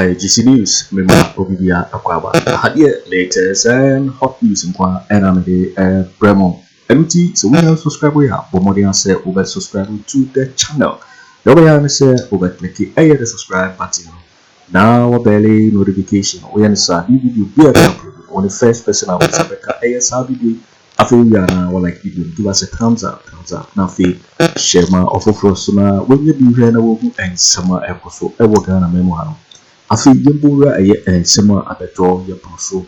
Hi, GC News, Mema Bawumia Akwaba. Had yet latest and hot news in Kwa and I'm the Bremo. MT, so we have subscribed. We have Bomodian say over subscribing to the channel. Nobody say over click the subscribe button. Now, barely notification. We understand the video be uploaded on the first person I was ASR video. Afriyie or like video, give us a thumbs up. Now, share my offer for sooner when you be here and summer episode. Ever gonna memo. Afriyie mbura and summer at the door your so.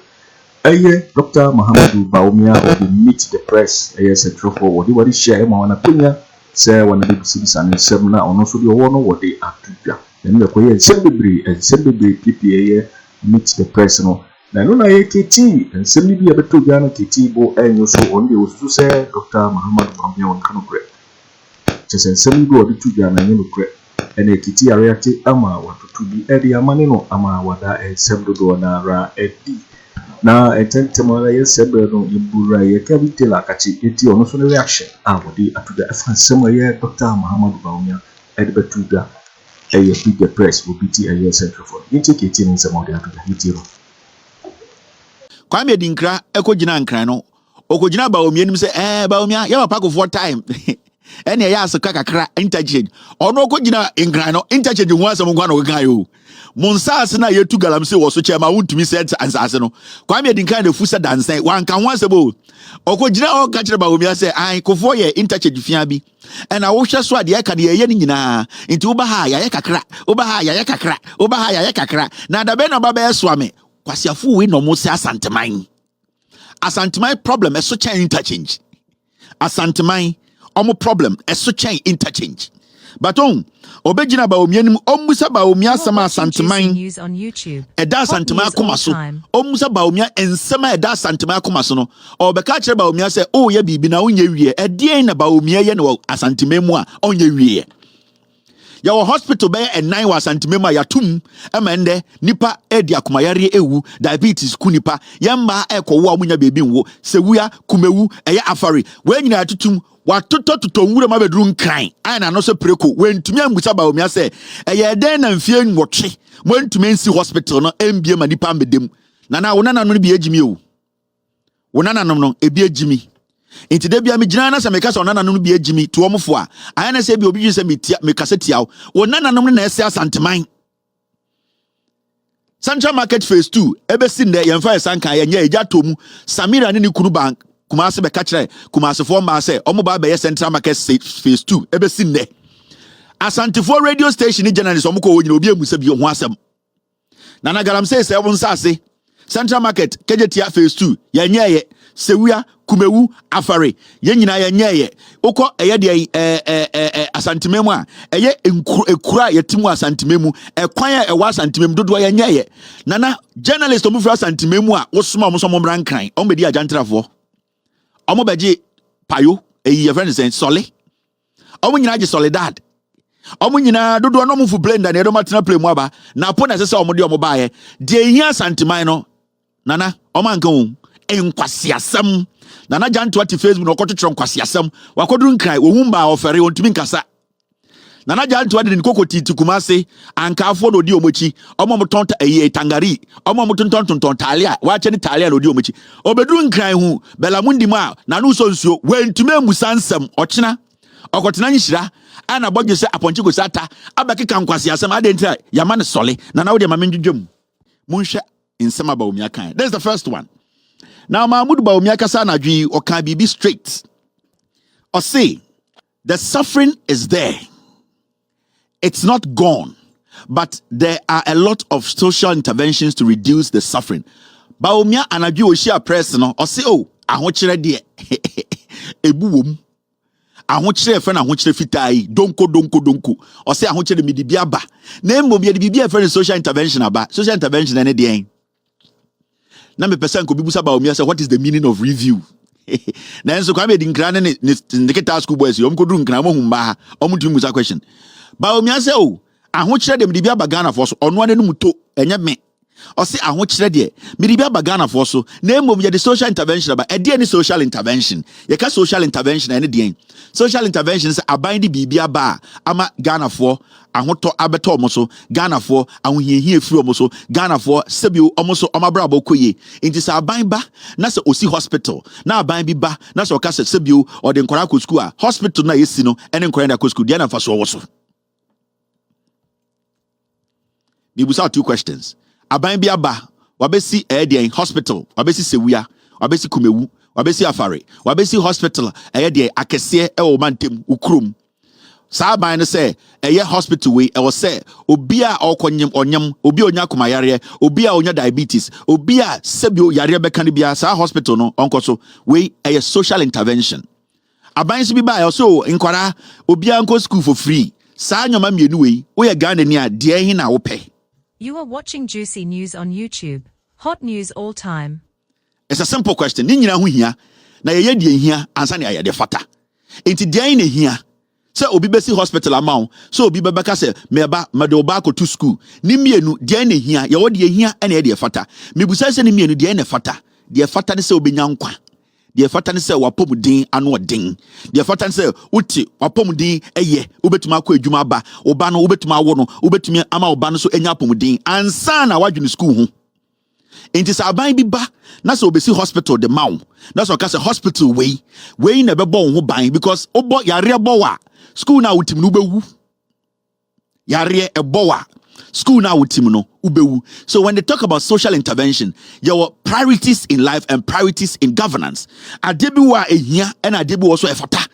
Dr. Muhammadu Bawumia will meet the press. Central for what he share my opinion. Say one of the cities and seminar on also the one what they are to. Then the Koye and celebrate PPA meet the personal. Now, no, KT and suddenly be able to Ghana KT bo and you so only was to say Dr. Muhammad Bawumia on Canopre. Just suddenly go to Ghana and and a KT Ariate Ama want to be Eddie Amanino Ama Wada and Semdo Nara Eddie. Now, a tentamara Sebero Ibura Yakavite Lakachi, it on no reaction. I would be at the F. Summer Dr. Muhammad Bawumia at Betuda. A bigger press will be a central for indicating in some of the other. Kwame dinkra ekogina nkran no okogina Bawumia nim se Bawumia ya pack of time ene ya asaka kakra interchange ono okogina nkran no interchange ho asem nkwa no kan yo munsase na yetu galamsey wo so chema wuntumi set ansase no Kwame dinkra de fusa dansen wanka ho asebo okogina o ka kire Bawumia se kofo ye interchange fia bi ena wo hwe so ade ya ka de ye ni nyina nti wo ba ha ya kakra wo ba ha ya kakra wo ba ha ya kakra na da be no ba be so ame kwasiafu we no mo se asanteman problem is such an interchange asanteman omo problem is such an interchange but obegina Bawumia nim omusa Bawumia sama asanteman eda asanteman akoma so omusa Bawumia ensema eda asanteman akoma so no obeka kire Bawumia se ye bibi na onye wie ede na Bawumia ye no asanteman mu a onye wie Your hospital be a 9 was antimema yatum emende nipa edi akumayare ewu diabetes kunipa yamba ekwo wo amunya bebi nwo sewua kumewu eye afari we nyina atutum watoto tutonwure ma bedru nkran ana no so preko we ntumi ambusa Bawumia se eye den na mfie nwotwe mo ntumi nsi hospital no embie ma nipa mbedem na wonana no bi ejimi ewu wonana no ebi ejimi Inti debia mi jina na se meka so nana no bi agimi to omfo a aya na se bi obi se meka se tiawo wo nana no na ese asanteman Central Market Phase 2 ebesi nde yemfa esanka ye nya ejatom samira ne kunu bank kumase be ka kire kumase fo ma se omo ba be Central Market Phase 2 ebesi nde asantefo radio station ni journalist omo ko wonyina obi emusa bi ho asem nana galamsey se obon sase Central Market kejetia Phase 2 ye nya ye sewua kumewu afare ye nyina ye nyeye ukọ eye de asantememu a eye ekura yetimu asantememu ekwan a ewa asantememu dodo ye nyeye nana journalist omu fra asantememu a wosoma omo so mo bran kran omo bedi ajantrafo omo beje payo ye friend say sole omo nyina age soledad omo nyina dodo no mo fu blender na edo matena play mu aba na po na sese omo de omo baaye de hia asanteman no nana omo ankan enkwasiasem nana janto ati Facebook no kototro nkwasiasem wakoduru nkrai ohumba ofere ontumi nkasa nana janto adi ni kokoti Kumasi anka afo no di omochi omo motonta tangari omo motonton talia wache ni talia no di omochi obeduru nkrai hu belamundi ma na no so nsuo wentumi amusansem ochina okotena nyishira ana bodje se aponchi go sata abakeka nkwasiasem adentra yamane sole nana wo de mamendwedwam munhwe insema Bawumia kan. That's the first one. Now, Mahmoud Bawumia kasa na dwi o kan bibi straight. Or say, the suffering is there. It's not gone. But there are a lot of social interventions to reduce the suffering. Bawumia anadwi o share press no. Or say, ahokyere de ebuwom. Ahokyere fe na ahokyere fitai. Donko. Or say ahokyere mi di bia ba. Na mbom ye di bia fe social intervention aba. Social intervention ene de na me person ko bibusa Bawumia say what is the meaning of review na enso Kwame dinkra ne neketa school boys yom ko duru nkra mo humba omo tumi musa question Bawumia say ahokyere dem de bia ba Ghana for so ono ane no muto enye me Or say, I want you de maybe bagana for so name of the social intervention about any social intervention. You can social intervention any day. Social interventions are binding bibia bar ama Ghana for I want to abeto moso Ghana for and we hear free moso Ghana for Sebio almost omabrabo koye. It is a bind ba nasa osi hospital. Now bind bi ba nasa okase Sebio or the Nkorako school hospital na yesino and Nkorako school Diana for so also. We will start 2 questions. Aban bi aba wabesi ede hospital wabesi sewia wabesi kumewu wabesi afare wabesi hospital ede akese e wo mantem ukrum saa ban no say eye hospital we e wo say obi a okonyem onyam obi onya komayare obi a onya diabetes obi a sebio yare beka ne bia saa hospital no onkoso we eye social intervention aban so bi ba so nkwara obi a nko school for free saa nyoma mienu we ye Ghana ni a de hin na wo pe. You are watching Juicy News on YouTube. Hot news all time. It's a simple question. Ni nyina ho hia na ye die hia ansa na ye de fata. Enti die na hia. Se obi besi hospital amount, so obi bebeka se meba mede oba to school. Ni mienu die na hia, ye wo de hia na ye de fata. Mebusa se ni mienu die na fata. De fata ne se obenya nkwa. De fata ne se wapomudin anu odin. De fata ne se uti wapomudin eye obetuma akọ adwuma ba oba no obetuma awo no obetumi ama oba no so enya apomudin ansa na wadwene school ho. Enti sa aban bi ba na se obesi hospital de maw. Na so ka se hospital we na bebo ho ban because obo yare bowa school na utim no bewu. Yare ebowa school now with Timono Ubewu. So when they talk about social intervention, your priorities in life and priorities in governance. Adebi wa ehia and adebi also efata.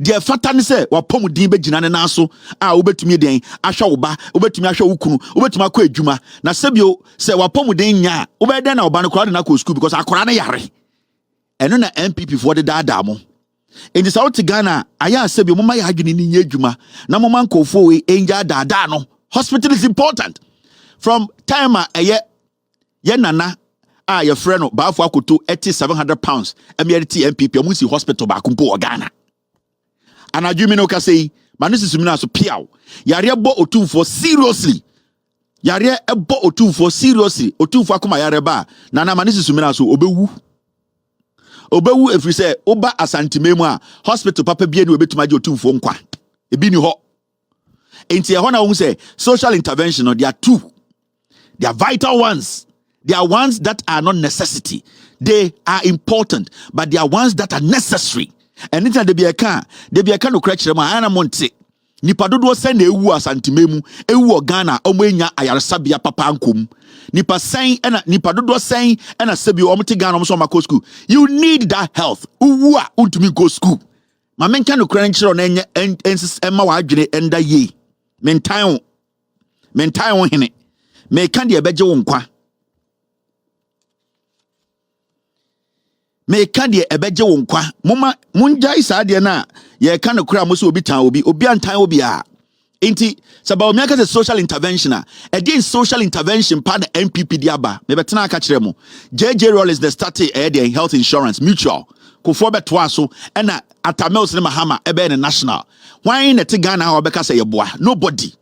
The efata ni se wa pomu din be jinane naso ubetumi den ahwa oba ubetumi ahwa ukunu ubetumi akọ adwuma na sebio se wa pomu den nya ubeden na oba no kora na ko school because akora na yare. Eno na NPP for the dada mo. In the South Ghana aya sebio mama ya adwene ni nya adwuma na mama nkofo we enja dada no. Hospital is important. From time ye nana your friend Bafo Akoto 700 pounds MRT MPP omusi hospital ba kumpo Ghana. Anadwumi no ka say manisi sumina so piaw. Yare bo otumfo seriously. Yare ebo otumfo seriously. Otumfo akoma yare ba nana manisi sumina so obewu. Obewu efri say oba asantimemu a hospital papa bia ni obetuma je otumfo nkwa. Ebi ni ho. Enti ehona won say social intervention no, there are 2. They are vital ones. There are ones that are not necessity. They are important, but there are ones that are necessary. And it's de be a no correction ma ana monte. Nipa dodo se na ewu asantimemu ewu Ghana omenya ayaresabia papa ankom. Nipa sen ena nipa dodo sen ena sebi omte Ghana omso ma school. You need that health. Uwu a untumi go school. Ma menka no correction na enye ensis emma wa adwene enda ye. Mentan hene me kan de ebeje wo nkwa me kan de ebeje wo nkwa moma munja isa de na ye kan no kura mo so obi tan obi antan obi a enti sabawo me aka social intervention a e social intervention pa na NPP di aba me betena aka kire mo JJ Rollins the start the health insurance mutual kofo beto aso e na atamels ne mahama ebe ne national why na te Ghana ha obeka say yeboa nobody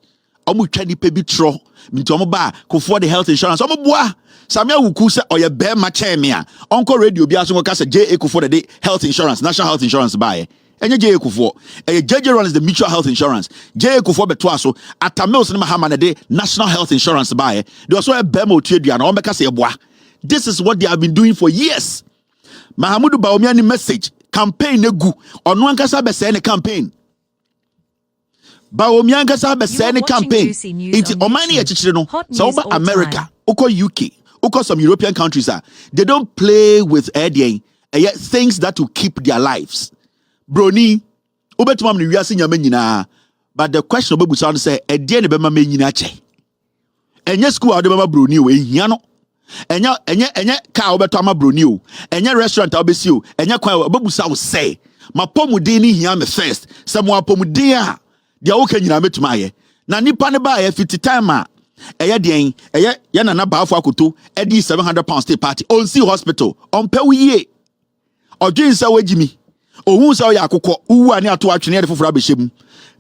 omo twa nipa bi tro minti omo ba kofo the health insurance omo boa Sammy wuku se oye be ma cheme a onko radio bi aso ka say JA kofo the health insurance national health insurance bae enye JA kofo JJ runs the mutual health insurance JA kofo beto aso atamels ne mahama na the national health insurance bae they also e be ma otuadua na omo ka say yeboa. This is what they have been doing for years. Mahamudu Bawumia ni message campaign egu onu ankasa be say ne campaign Bawumia ankasa be say ne campaign iti omani e chichire no so over America uko UK uko some European countries they don't play with things that will keep their lives broni obetumam ne wiase nyama nyina but the question obebu sound say ne be ma nyina che enye school ade mama broni we hia no enye car obeto ama broni o enye restaurant obesi o enye kwan obebusa wo say mapomuden ni hia me first say mo apomuden a dia wo kanyina metuma ye na nipa ne ba ye 50 time a ye na Bafo Akoto edi 700 pounds stay party on see hospital on pe wiye odwin say wagimi ohun say ya akokọ uwu ani ato atwene de foforo abehye mu.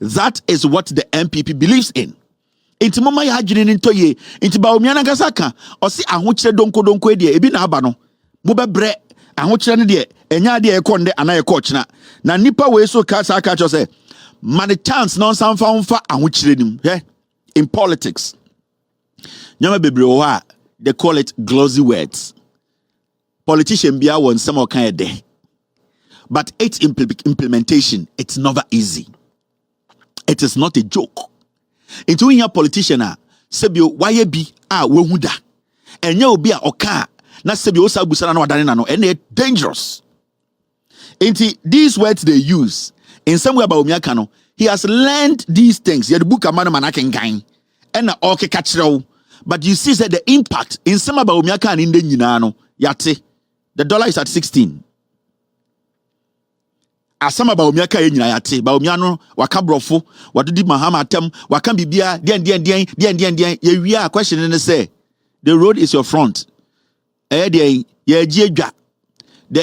That is what the MPP believes in. Enti mama ya adwene ni ntoye. Enti Bawumia nankasa ka osi ahokyere donko de ebi na aba no. Mo bebre ahokyere ne de enya de ekonde ana ekọchina. Na nipa we so ka sa ka cho say man chance non sanfa onfa ahokyere nim. In politics. Nyama bebre wo ha they call it glossy words. Politician bia won some kind of day. But its implementation, it's never easy. It is not a joke. Into when you're a politician, sebio why be wehuda. And you be a oka na sebio osa busana no adane no and they're dangerous. Into these words they use in some way about Bawumia Kano, he has learned these things. He had book a man manaken gang and na okay catchrow. But you see that the impact in some about Bawumia Kano in the nyinano yate. The dollar is at 16. Asama Bawumia ka nyina yate Bawumia no waka brofo wadudi mahama atem waka bibia den ye wia question ne say the road is your front the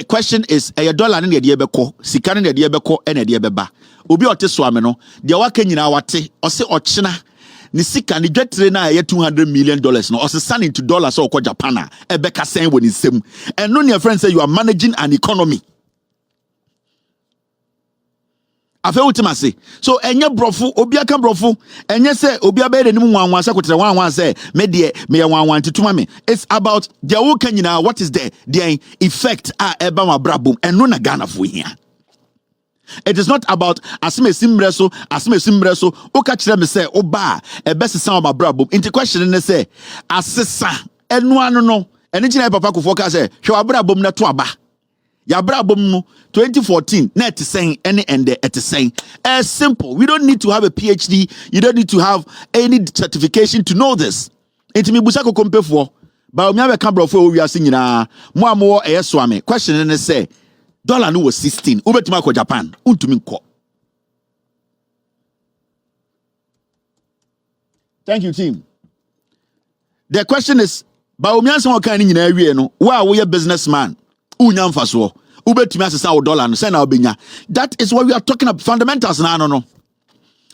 question is dollar ne de beko sika ne de beko ene de beba obi ote so ame no de waka nyina wate ose ochina ni sika ni dwetre na $200 million no ose send into dollars so ko Japan ebeka sen woni sem and no your friend say you are managing an economy. Afa ultimate so enye brofo obi aka brofo enye se obi abede nim wanwan se kotere wanwan se me de me wanwan tituma me. It's about the wo kan nyina what is the effect eba ma brabom eno na Ghana fo hia. It is not about asime simreso o ka kire me se oba ebesesa ma brabom. Into question ne say asesa eno anu no eni kina papa Akufo ka say hwe wa brabom na to aba ya brabom no 2014 net saying any and at saying as simple. We don't need to have a PhD. You don't need to have any certification to know this. Into me busako kompe for Bawumia be camera for we are singing mo swame question and say dollar no was 16 ubetima ko Japan untumi nko. Thank you team. The question is Bawumia so kan nyina awie no wa wo ye businessman unya mfaso ubetumi asesa wo dollar no say na obenya. That is what we are talking about. Fundamentals na no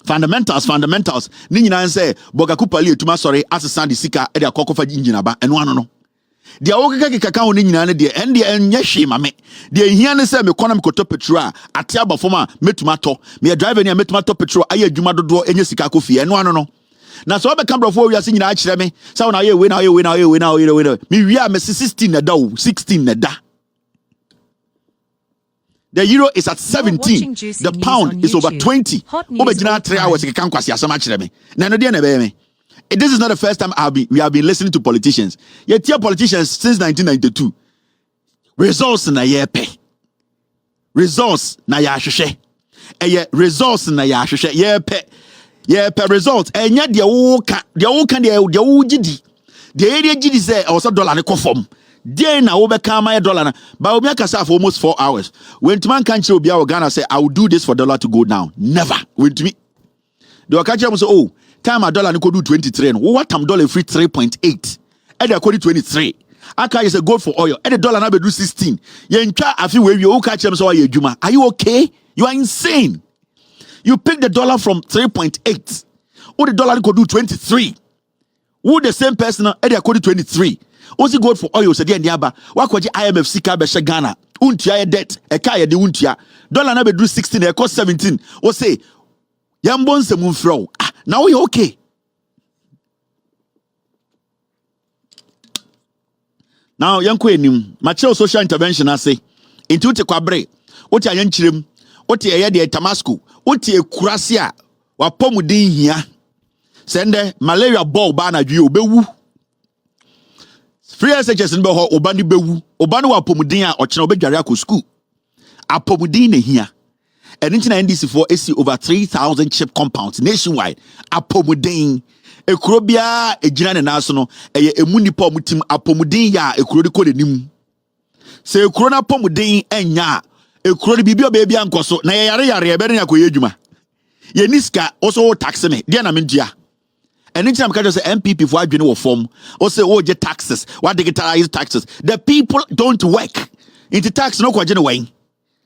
fundamentals ni nyina say bogaku pali etuma sorry asesa de sika e de akokofa nyina ba eno ano no de awokeka ho ni nyina ne de en de enye hwe ma me de hia ne say me kono me koto petrol ate abafom a metuma to me driver ni a metuma to petrol aye adwuma dodo enye sika kofi eno ano no. Na so be camera for we are sing nyina a kire me say na ye we na me wi a me 16 na da 16 na da. The euro is at 17. The pound is over 20. This is not the first time we have been listening to politicians. Yet here politicians since 1992. Results na yepe. Results na ya hwehwe. Results na ya hwehwe. Yepe results. Enya de wo ka de wo gidi. De area gidi say also dollar ne kofom. Day na overcome my dollar na Bawumia kasa for almost 4 hours. When to man can't be our Ghana say I will do this for dollar to go down. Never. When to me. The Wakachi say, oh, time a dollar could do 23. What time dollar free 3.8? And they call it 23. Aka is a gold for oil. And the dollar now be do 16. Yencha afi we you catch them so are you okay? You are insane. You pick the dollar from 3.8. Or the dollar could do 23. Who the same person and they call it 23. Ozi gold for oil said the aba wakwaji IMF sika be Ghana untia ye debt e ka ye de untia dollar na be do 16 e cost 17 o say yambo nsem mfro now you okay now yanko enim ma kire social intervention ase into te kwabre oti ayan kirem oti ye de Tamasco oti ekurase a wapomuden hia sende malaria ball ba na dwi obewu free SHS nbe ho obani bewu obani wa apomuden a ochena obedware akọ school apomuden na hia and in NDC for AC over 3,000 chip compounds nationwide apomuden ekrobia ejina ne naso no eye emunipa omutim apomuden ya ekro de ko denim se ekro na apomuden enya ekro de bibia ba bia nkoso na yare ebe ne yakoye adwuma ye niska also tax me dia na mendia. And anytime I say NPP for adwene wo form or say oh je taxes what digitalize taxes the people don't work into tax no kwa way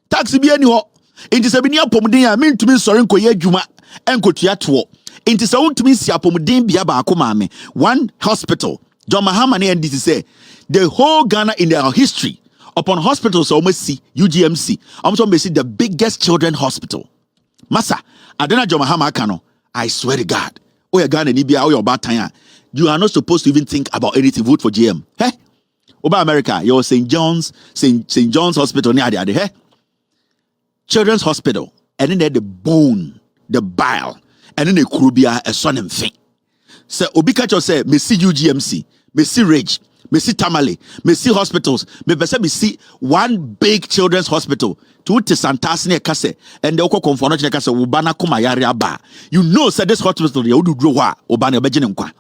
tax bi ani ho into se bi ni apomden a mentumi sori nkoye adwuma enkotua to Inti sa untumi si apomuden bia ba akomame. One hospital. John Mahama ne NDC say the whole Ghana in their history upon hospitals almost see UGMC. Almost see the biggest children hospital. Masa, Adena John Mahama Kano. I swear to God. Oh, you're Ghana Nibia, oh, you're Batanya. You are not supposed to even think about anything. Vote for GM. Hey? Over America, you're St. John's Hospital near the hey? Children's Hospital. And then the bone, the bile, and then the Kurubia, a son and thing. So Obikacho say, me see UGMC, me see Rage, me see Tamale, me see hospitals, me see one big children's hospital. To Santasne Kase, and the Oko Confonation Kase, Ubana Kumayari Ba. You know, said this hospital, you do grow Obana Bejinkwa.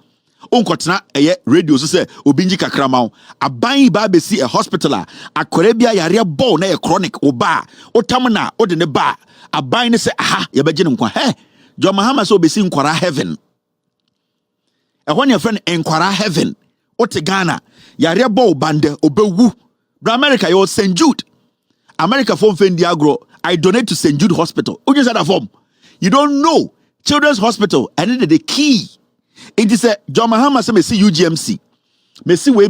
Unkotna, a radio say, Ubinji Kakramau, a buying baby see a hospital, a Korebia Yaria bone, a chronic, Oba, Otamana, Odine Ba, a buying say, aha, Yabajinkwa, hey, John Mahama so be seen Quara heaven. And when your friend enquire heaven, Otegana, Yaria Bo Bande, Obewu, America, you're St. Jude. America form Fendiagro, I donate to St. Jude Hospital. Who just had a form? You don't know. Children's Hospital, and then the key. It is a John Mahama say me see UGMC. Me see way.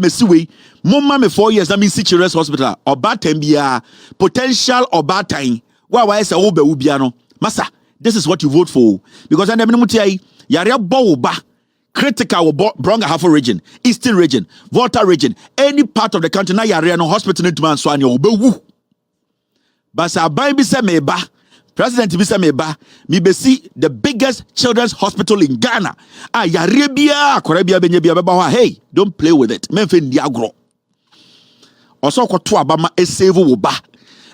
Mumma me 4 years, I mean see Children's Hospital. Oba tembia, potential oba time. Why say obe ubiano? Masa, this is what you vote for. Because I never know Yaria Boba. Critical Bronga Hafo region, Eastern region, Volta region, any part of the country, na Yaria no hospital need to man so obewu. Basa Baby Sameba, President Bisameba, me be see the biggest children's hospital in Ghana. Yarebia, Korebia Benyabia Baba. Hey, don't play with it. Menfen Diagro. Also, Kotua Bama Esevo Woba.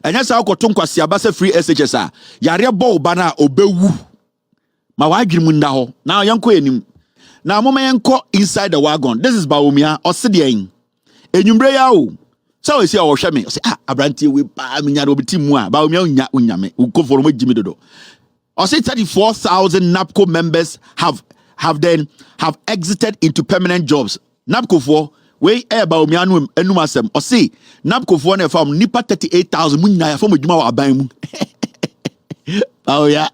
And yes, I'll Kotunka Siabasa free SHSA. Yarebo Bana Obewu. Mawagrimunda. Now, young Queen. Now, Mama Yanko inside the wagon. This is Bawumia or Sidian. And you bray out. So I say, oh, Sammy, say, Abranti, we Minya Robitimua, Bawumia Unyame, who come for Jimmy Dodo. I say 34,000 NAPCO members have exited into permanent jobs. NAPCO for way air Bawumia Enumasem. Or say, NAPCO for ne from Nipa 38,000 Munya from Juma Abamu. Oh, yeah,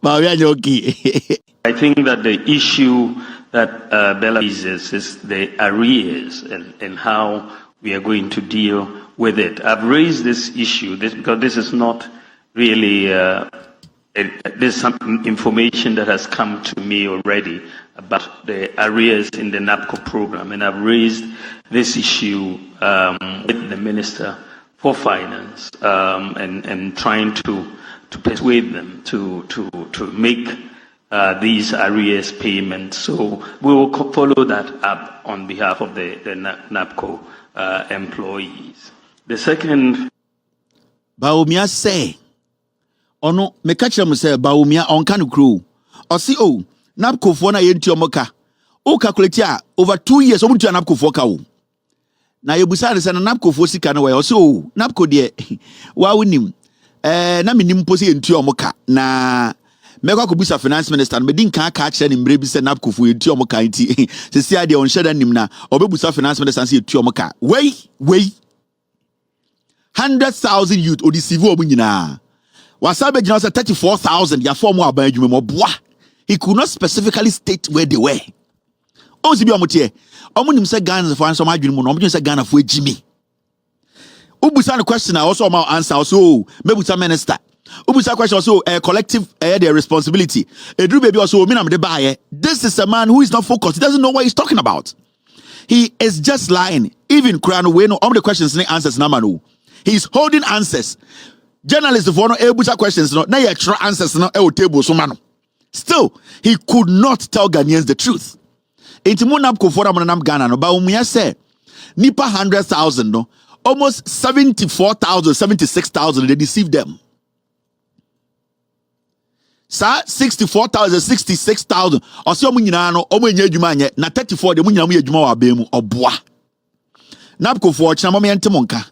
Yoki. I think that the issue that Bella raises is the arrears and how we are going to deal with it. I've raised this issue because this is not really, there's some information that has come to me already about the arrears in the NAPCO program, and I've raised this issue with the Minister for Finance and trying to persuade them to make these arrears payments. So we will follow that up on behalf of the NAPCO employees. The second, Bawumia say, ono me catch them say Bawumia on can crew. Or see NAPCO for na yenti omoka. O calculate over 2 years omuntu NAPCO for ka o. Na yebusa de say NAPCO for sika na we o so NAPCO de wa wonim na minim posi yenti omoka na meko akubusa finance minister me din kan ka kire ni mbre bi se NAPCO fu yenti omoka nti se sia de on sheda nim na obebusa finance minister se yenti omoka wei 100,000 youth o deceive omu nyina wasabe gina say 34,000 ya form aban adwuma mo boa. He could not specifically state where they were. Oh, si bi omotie omunim se Ghana for answer adwuma mo no omunim se Ghana for ejimi. Ubusa the question I also my answer also mebusa minister. Ubusa question also collective their responsibility. Edru baby also me na me de buy. This is a man who is not focused. He doesn't know what he's talking about. He is just lying. Even Crown we know all the questions and answers na manu. He's holding answers. Journalists for no ebusa questions no na extra answers no e table so manu. Still, he could not tell Ghanaians the truth. Inti mo NAPCO for am Ghana no Bawumia say nipa 100,000 no almost 74,000 76,000 they deceived them. Sa 64,000 66,000 osi omu nyina no omu enya adwuma anye na 34 de mu nyina mu adwuma wa ba mu oboa. NAPCO for chama me ente monka.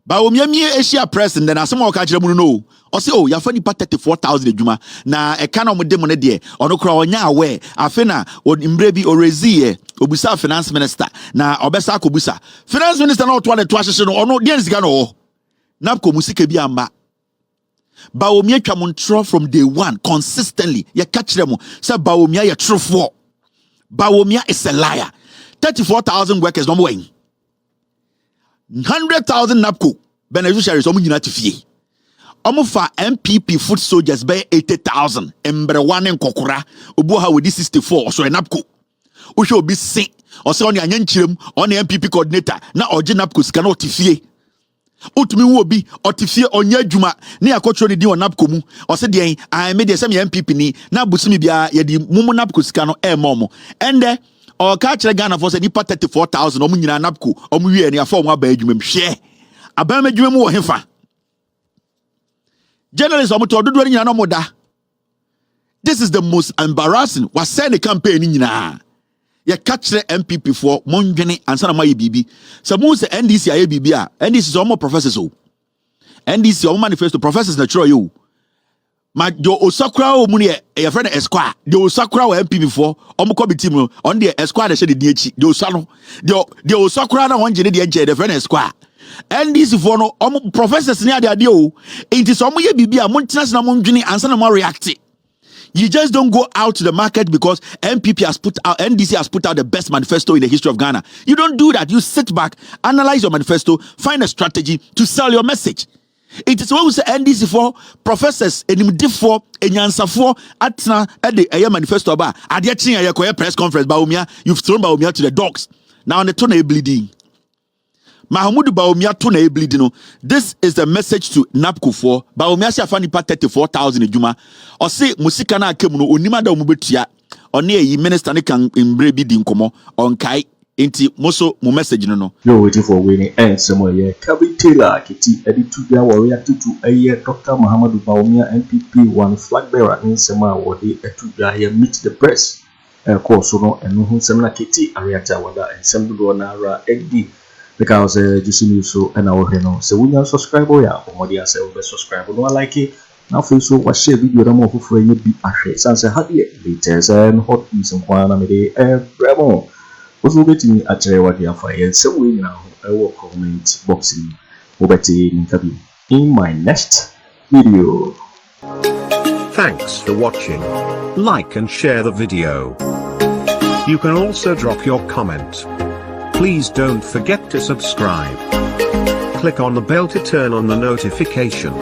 Bawumia mi Asia press and then asemo ka kire mu no osi ya fa nipa 34,000 adwuma na e ka na mo de mo ne de ono kra onya awe afi na mbre bi orezi obusa finance minister na obesa akobusa finance minister na oto ale to ahye no ono de nsika no NAPCO musika bi amba Bawumia twamontro from day one consistently. Ye catch them. Say Bawumia ye true for. Bawumia is a liar. 34,000 workers no more. 100,000 NAPO beneficiaries omu nyina tifie. Omu fa NPP foot soldiers by 80,000. Embre one nkokora. Obu ha with 64 so NAPO. Usho obi sin. Ose on yanchirem on NPP coordinator na oje NAPO sika na tifie. Utumi wo bi otifie onye adwuma ne akotro ne di on NAPO mu. Ose de I made some NPP ni na busumi bia ye di mumu NAPO sika no e momo. Ende o ka kire Ghana for say nipa 34,000 omu nyina NAPO omu wie ne afọ omu aba adwuma hwe. Abama adwuma mu wo hefa. Journalists omu to dodo nyina no moda. This is the most embarrassing. Was say the campaign nyina. Ye catch the MPP for mondwene ansa na maye bibi. So mo say NDC aye bibi a NDC is almost professors o. NDC o manifesto professors na tro you. Ma jo osakura o mu ne ye friend Esquire. The osakura o MPP for omo ko team no on the Esquire de she de echi. The osano. The osakura na won gene de enche the friend Esquire. NDC for no omo professors ni ade o. Enti so omo ye bibi a mo ntena na mondwene ansa na mo react. You just don't go out to the market because NDC has put out the best manifesto in the history of Ghana. You don't do that. You sit back, analyze your manifesto, find a strategy to sell your message. It is when we say NDC for professors, for for atna a manifesto about a press conference. Bawumia, you've thrown Bawumia to the dogs. Now on the tone bleeding. Mahamudu Bawumia tuna bleeding. No. This is the message to NAPO for Bawumia si afani pa 34,000 ejuma. O se musika na akemu no onima da omubetua. Oni eyi minister ne kan mbre bi di nkomo onkai enti moso mu message no. You're waiting for winning and somewhere here. Kevin Taylor Kiti editu dia warrior tutu aye Dr. Muhammadu Bawumia NPP one flag bearer in sema wodi etu dia here meet the press. Course no enu hu semna Kiti ariata wada ensemble na ra egdi. Because just new so and our no so when you subscribe ya omodia say we subscribe no like it now feel so what share video na mo for you be ahwe sanse hadie latest and hot news nkwa na me dey bremo also betting akere what ya fire so we now I will comment boxing obeti nkabi in my next video. Thanks for watching. Like and share the video. You can also drop your comment. Please don't forget to subscribe. Click on the bell to turn on the notification.